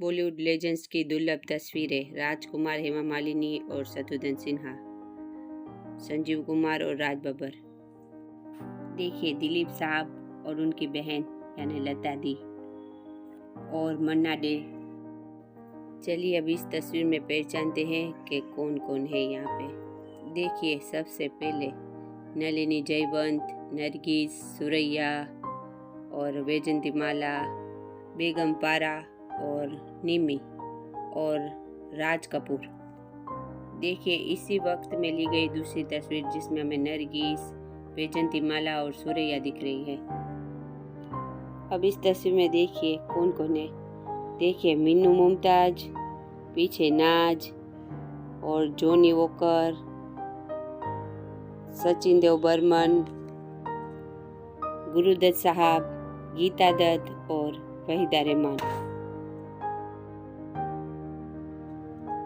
Bollywood legends की दुर्लभ तस्वीरें। राजकुमार, हेमा मालिनी और शत्रुघ्न सिन्हा, संजीव कुमार और राज बब्बर। देखिए दिलीप साहब और उनकी बहन यानी लता दी और मन्ना डे। चलिए अब इस तस्वीर में पहचानते हैं कि कौन कौन है यहाँ पे। देखिए सबसे पहले नलिनी जयवंत, नरगिस, सुरैया और वैजंतीमाला, बेगम पारा और निमी और राज कपूर। देखिए इसी वक्त में ली गई दूसरी तस्वीर जिसमें हमें नरगिस, वैजंतीमाला और सुरैया दिख रही है। अब इस तस्वीर में देखिए कौन कौन है। देखिए मीनू मुमताज, पीछे नाज और जॉनी वॉकर, सचिन देव बर्मन, गुरुदत्त साहब, गीता दत्त और वहीदा रहमान।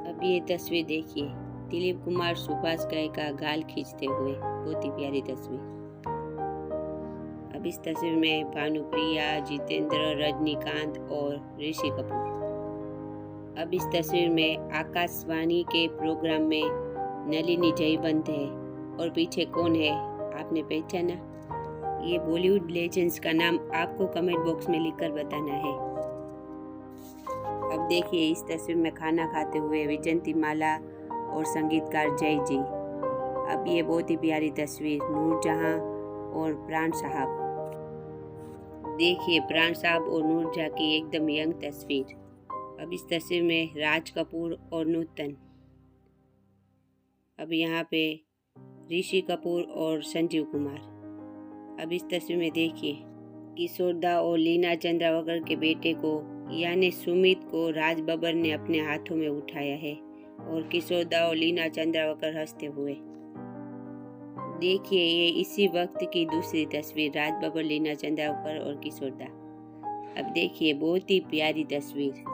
अब ये तस्वीर देखिए दिलीप कुमार सुभाष गाय का गाल खींचते हुए, बहुत ही प्यारी तस्वीर। अब इस तस्वीर में भानुप्रिया, जितेंद्र, रजनीकांत और ऋषि कपूर। अब इस तस्वीर में आकाशवाणी के प्रोग्राम में नलिनी जयवंत है और पीछे कौन है आपने पहचाना? ये बॉलीवुड लेजेंड्स का नाम आपको कमेंट बॉक्स में लिखकर बताना है। अब देखिए इस तस्वीर में खाना खाते हुए वैजंतीमाला और संगीतकार जय जी। अब ये बहुत ही प्यारी तस्वीर नूरजहां और प्राण साहब। देखिए प्राण साहब और नूरजहां की एकदम यंग तस्वीर। अब इस तस्वीर में राज कपूर और नूतन। अब यहाँ पे ऋषि कपूर और संजीव कुमार। अब इस तस्वीर में देखिए किशोरदा और लीना चंद्रावकर के बेटे को यानी सुमित को राज बब्बर ने अपने हाथों में उठाया है और किशोरदा और लीना चंद्रावकर हंसते हुए। देखिए ये इसी वक्त की दूसरी तस्वीर, राज बब्बर, लीना चंद्रावकर और किशोरदा। अब देखिए बहुत ही प्यारी तस्वीर,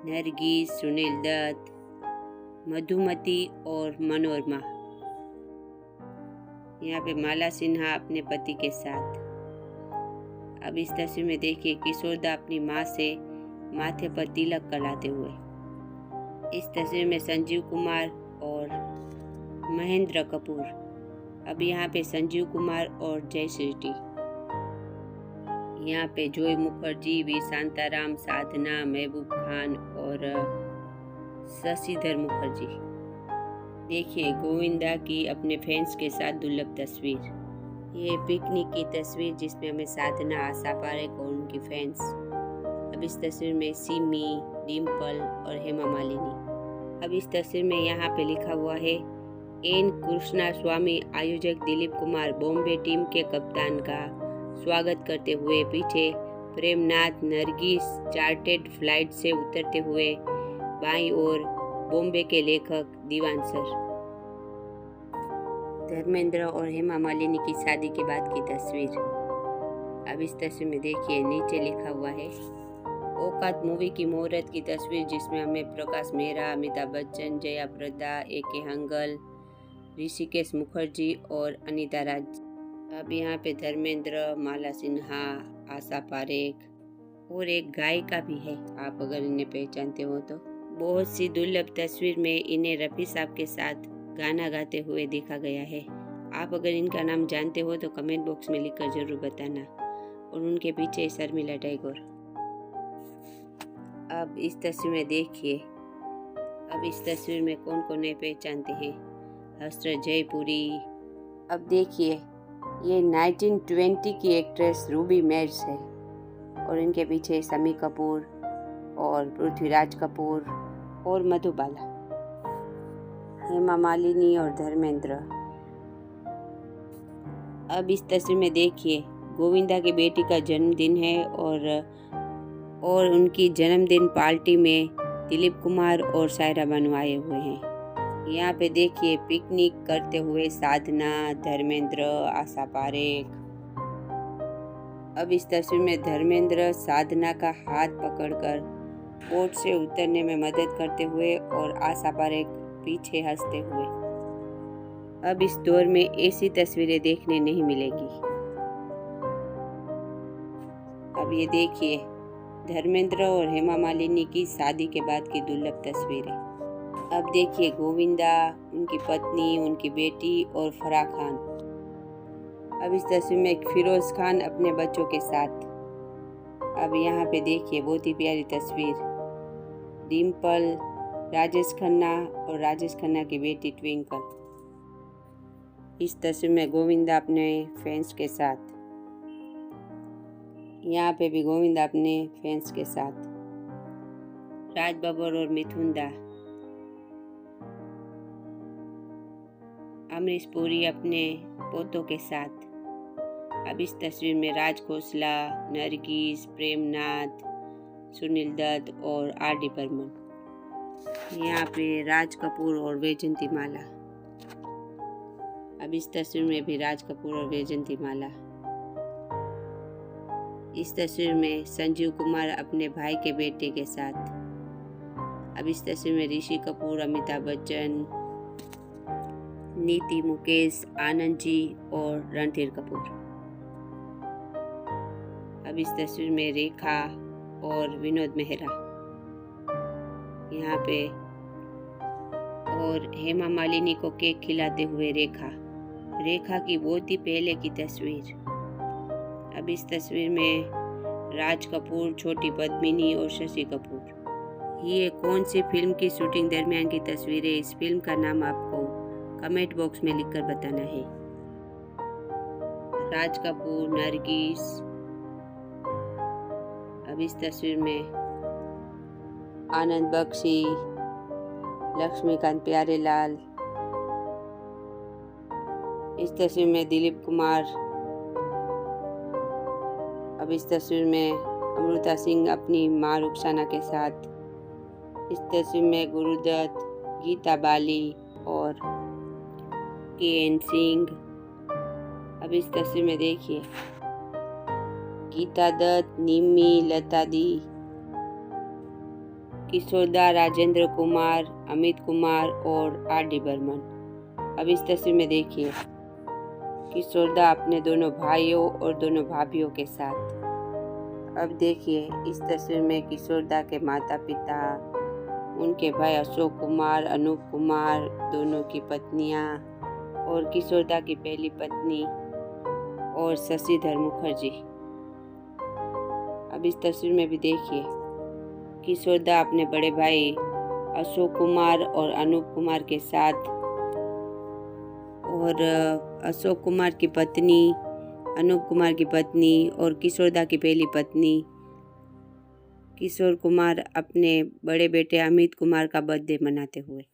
नरगिस, सुनील दत्त, मधुमती और मनोरमा। यहाँ पे माला सिन्हा अपने पति के साथ। अब इस तस्वीर में देखिए किशोरदा अपनी माँ से माथे पर तिलक कराते हुए। इस तस्वीर में संजीव कुमार और महेंद्र कपूर। अब यहाँ पे संजीव कुमार और जय शेट्टी। यहाँ पे जॉय मुखर्जी, वी शांताराम, साधना, महबूब खान और शशिधर मुखर्जी। देखिए गोविंदा की अपने फैंस के साथ दुर्लभ तस्वीर। ये पिकनिक की तस्वीर जिसमें हमें साधना, आशा पारेख और उनकी फैंस। अब इस तस्वीर में सिमी, डिम्पल और हेमा मालिनी। अब इस तस्वीर में यहाँ पे लिखा हुआ है एन कृष्णा स्वामी। आयोजक दिलीप कुमार बॉम्बे टीम के कप्तान का स्वागत करते हुए। पीछे प्रेमनाथ, नरगिस चार्टेड फ्लाइट से उतरते हुए। बाईं ओर बॉम्बे के लेखक दीवान सर। धर्मेंद्र और हेमा मालिनी की शादी के बाद की तस्वीर। अब इस तस्वीर में देखिए नीचे लिखा हुआ है औकात मूवी की मुहूर्त की तस्वीर जिसमें हमें प्रकाश मेहरा, अमिताभ बच्चन, जया प्रदा, ए.के. हंगल, ऋषिकेश मुखर्जी और अनीता राज। अब यहाँ पे धर्मेंद्र, माला सिन्हा, आशा पारेख और एक गायिका भी है, आप अगर इन्हें पहचानते हो तो। बहुत सी दुर्लभ तस्वीर में इन्हें रफ़ी साहब के साथ गाना गाते हुए देखा गया है। आप अगर इनका नाम जानते हो तो कमेंट बॉक्स में लिखकर जरूर बताना। और उनके पीछे शर्मिला टैगोर। अब इस तस्वीर में देखिए, अब इस तस्वीर में कौन कौन नहीं पहचानते हैं? हसरत जयपुरी। अब देखिए ये 1920 की एक्ट्रेस रूबी मेयर्स है और इनके पीछे शम्मी कपूर और पृथ्वीराज कपूर और मधुबाला, हेमा मालिनी और धर्मेंद्र। अब इस तस्वीर में देखिए गोविंदा की बेटी का जन्मदिन है और उनकी जन्मदिन पार्टी में दिलीप कुमार और सायरा बानू आए हुए हैं। यहाँ पे देखिए पिकनिक करते हुए साधना, धर्मेंद्र, आशा पारेख। अब इस तस्वीर में धर्मेंद्र साधना का हाथ पकड़कर बोट से उतरने में मदद करते हुए और आशा पारेख पीछे हंसते हुए। अब इस दौर में ऐसी तस्वीरें देखने नहीं मिलेंगी। अब ये देखिए धर्मेंद्र और हेमा मालिनी की शादी के बाद की दुर्लभ तस्वीरें। अब देखिए गोविंदा, उनकी पत्नी, उनकी बेटी और फराह खान। अब इस तस्वीर में एक फिरोज खान अपने बच्चों के साथ। अब यहाँ पे देखिए बहुत ही प्यारी तस्वीर, डिम्पल, राजेश खन्ना और राजेश खन्ना की बेटी ट्विंकल। इस तस्वीर में गोविंदा अपने फैंस के साथ। यहाँ पे भी गोविंदा अपने फैंस के साथ। राज बब्बर और मिथुन दा। अमरीश पुरी अपने पोतों के साथ। अब इस तस्वीर में राज खोसला, नरगिस, प्रेमनाथ, सुनील दत्त और आर.डी. बर्मन। यहाँ पे राज कपूर और वैजयंती माला। अब इस तस्वीर में भी राज कपूर और वैजयंती माला। इस तस्वीर में संजीव कुमार अपने भाई के बेटे के साथ। अब इस तस्वीर में ऋषि कपूर, अमिताभ बच्चन, नीति, मुकेश, आनंद जी और रणधीर कपूर। अब इस तस्वीर में रेखा और विनोद मेहरा यहाँ पे, और हेमा मालिनी को केक खिलाते हुए रेखा की बहुत ही पहले की तस्वीर। अब इस तस्वीर में राज कपूर, छोटी पद्मिनी और शशि कपूर। ये कौन सी फिल्म की शूटिंग दरमियान की तस्वीर है? इस फिल्म का नाम आपको कमेंट बॉक्स में लिखकर बताना है। राज कपूर, नरगिस। अब इस तस्वीर में आनंद बख्शी, लक्ष्मीकांत प्यारेलाल। इस तस्वीर में दिलीप कुमार। अब इस तस्वीर में अमृता सिंह अपनी माँ रुखसाना के साथ। इस तस्वीर में गुरुदत्त, गीता बाली और के.एन. सिंह। अब इस तस्वीर में देखिए गीता दत्त, निम्मी, लता दी, किशोरदा, राजेंद्र कुमार, अमित कुमार और आर.डी. बर्मन। अब इस तस्वीर में देखिए किशोरदा अपने दोनों भाइयों और दोनों भाभियों के साथ। अब देखिए इस तस्वीर में किशोरदा के माता पिता, उनके भाई अशोक कुमार, अनूप कुमार, दोनों की पत्नियां और किशोरदा की पहली पत्नी और शशिधर मुखर्जी। अब इस तस्वीर में भी देखिए किशोरदा अपने बड़े भाई अशोक कुमार और अनूप कुमार के साथ, और अशोक कुमार की पत्नी, अनूप कुमार की पत्नी और किशोरदा की पहली पत्नी किशोर कुमार अपने बड़े बेटे अमित कुमार का बर्थडे मनाते हुए।